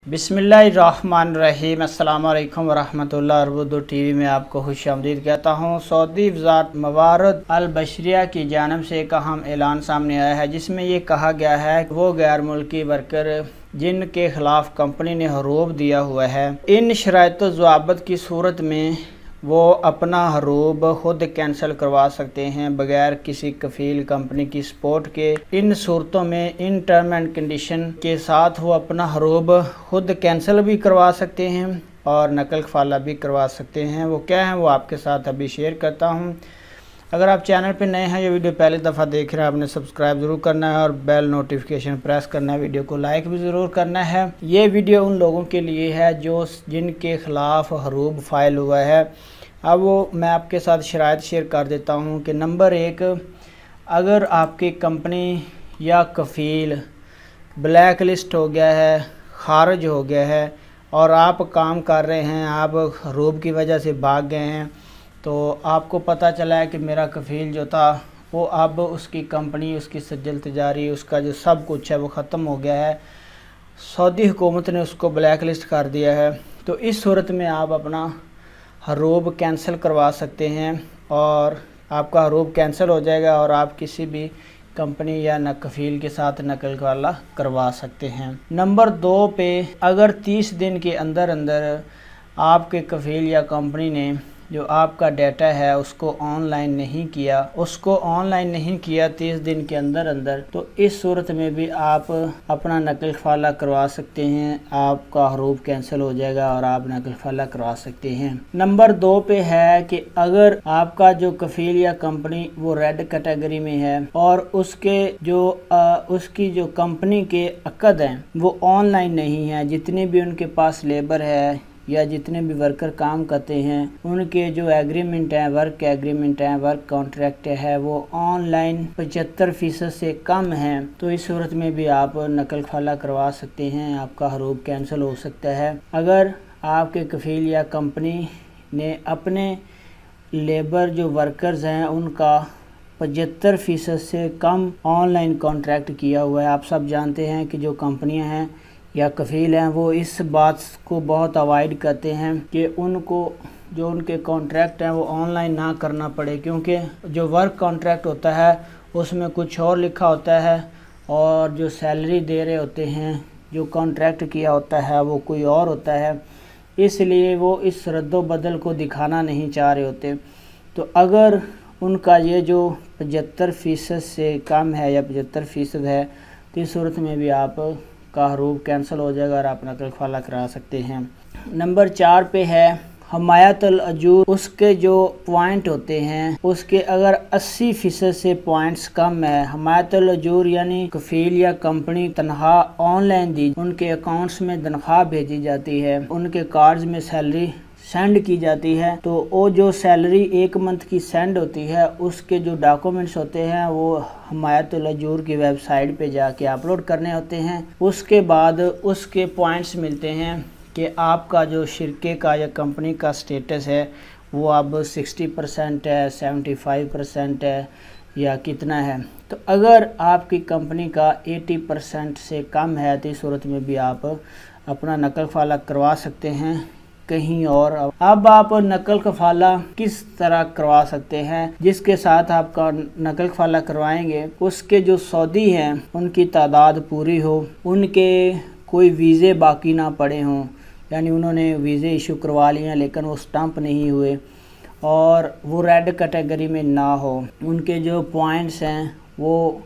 बिस्मिल्लाहिर्रहमानिर्रहीम। अस्सलाम वालेकुम वरहमतुल्लाहि उर्दू टीवी में आपको खुशामदीद कहता हूँ। सऊदी वज़ारत मवारिद अल बशरिया की जानब से एक अहम ऐलान सामने आया है, जिसमें ये कहा गया है कि वो गैर मुल्की वर्कर जिनके खिलाफ कंपनी ने हरूब दिया हुआ है, इन शराइत व ज़वाबित की सूरत में वो अपना हरूब खुद कैंसिल करवा सकते हैं बगैर किसी कफ़ील कंपनी की सपोर्ट के। इन सूरतों में इन टर्म एंड कंडीशन के साथ वो अपना हरूब खुद कैंसिल भी करवा सकते हैं और नकल खफाला भी करवा सकते हैं। वो क्या है वो आपके साथ अभी शेयर करता हूँ। अगर आप चैनल पे नए हैं, ये वीडियो पहली दफ़ा देख रहे हैं, आपने सब्सक्राइब ज़रूर करना है और बेल नोटिफिकेशन प्रेस करना है। वीडियो को लाइक भी ज़रूर करना है। ये वीडियो उन लोगों के लिए है जो जिनके ख़िलाफ़ हरूब फाइल हुआ है। अब वो मैं आपके साथ शराइत शेयर कर देता हूँ कि नंबर 1, अगर आपकी कंपनी या कफ़ील ब्लैक लिस्ट हो गया है, खारिज हो गया है और आप काम कर रहे हैं, आप हरूब की वजह से भाग गए हैं, तो आपको पता चला है कि मेरा कफ़ील जो था वो अब उसकी कंपनी, उसकी सज्जल तिजारी, उसका जो सब कुछ है वो ख़त्म हो गया है, सऊदी हुकूमत ने उसको ब्लैक लिस्ट कर दिया है। तो इस सूरत में आप अपना हरूब कैंसिल करवा सकते हैं और आपका हरूब कैंसिल हो जाएगा और आप किसी भी कंपनी या कफ़ील के साथ नकल वाला करवा सकते हैं। नंबर 2 पे, अगर 30 दिन के अंदर अंदर आपके कफ़ील या कंपनी ने जो आपका डाटा है उसको ऑनलाइन नहीं किया 30 दिन के अंदर अंदर, तो इस सूरत में भी आप अपना नकल खफाला करवा सकते हैं। आपका हरूब कैंसिल हो जाएगा और आप नकल खफाला करवा सकते हैं। नंबर 2 पे है कि अगर आपका जो कफ़ील या कंपनी वो रेड कैटेगरी में है और उसकी जो कंपनी के अक़द हैं वो ऑनलाइन नहीं है, जितने भी उनके पास लेबर है या जितने भी वर्कर काम करते हैं उनके जो एग्रीमेंट है, वर्क एग्रीमेंट है, वर्क कॉन्ट्रैक्ट है, वो ऑनलाइन 75% से कम है, तो इस सूरत में भी आप नकल खफाला करवा सकते हैं। आपका हरूब कैंसिल हो सकता है। अगर आपके कफ़ील या कंपनी ने अपने लेबर जो वर्कर्स हैं उनका 75% से कम ऑनलाइन कॉन्ट्रैक्ट किया हुआ है। आप सब जानते हैं कि जो कंपनियां हैं या कफ़ील हैं वो इस बात को बहुत अवॉइड करते हैं कि उनको जो उनके कॉन्ट्रैक्ट हैं वो ऑनलाइन ना करना पड़े, क्योंकि जो वर्क कॉन्ट्रैक्ट होता है उसमें कुछ और लिखा होता है और जो सैलरी दे रहे होते हैं, जो कॉन्ट्रैक्ट किया होता है वो कोई और होता है, इसलिए वो इस रद्दो बदल को दिखाना नहीं चाह रहे होते। तो अगर उनका ये जो 75% से कम है या 75% है, तो इस सूरत में भी आप का हरूब कैंसिल हो जाएगा और आप नकल खफाला करा सकते हैं। नंबर 4 पे है हमायतुल अजूर। उसके जो पॉइंट होते हैं उसके अगर 80% से पॉइंट्स कम है, हमायतुल अजूर यानी कफ़ील या कंपनी तनख्वाह ऑनलाइन दी, उनके अकाउंट्स में तनख्वाह भेजी जाती है, उनके कार्ड्स में सैलरी सेंड की जाती है, तो वो जो सैलरी 1 मंथ की सेंड होती है उसके जो डॉक्यूमेंट्स होते हैं वो हमायतुल अजूर की वेबसाइट पे जाके अपलोड करने होते हैं। उसके बाद उसके पॉइंट्स मिलते हैं कि आपका जो शिरके का या कंपनी का स्टेटस है वो अब 60% है, 75% है या कितना है। तो अगर आपकी कंपनी का 80% से कम है तो इस सूरत में भी आप अपना नकल खफाला करवा सकते हैं कहीं और। अब आप नकल खफाला किस तरह करवा सकते हैं? जिसके साथ आपका नकल खफाला करवाएंगे उसके जो सऊदी हैं उनकी तादाद पूरी हो, उनके कोई वीज़े बाकी ना पड़े हों, यानी उन्होंने वीज़े इशू करवा लिए हैं लेकिन वो स्टम्प नहीं हुए और वो रेड कैटेगरी में ना हो, उनके जो पॉइंट्स हैं वो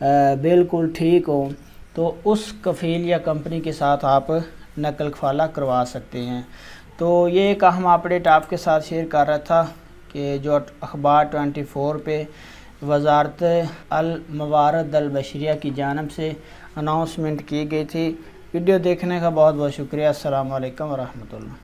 बिल्कुल ठीक हो, तो उस कफ़ील या कंपनी के साथ आप नकल खफाला करवा सकते हैं। तो ये एक अहम अपडेट आपके साथ शेयर कर रहा था कि जो अखबार 24 पे वज़ारत अल मवारिद अल बशरिया की जानब से अनाउंसमेंट की गई थी। वीडियो देखने का बहुत बहुत शुक्रिया। अस्सलाम वालेकुम वरहमतुल्लाह।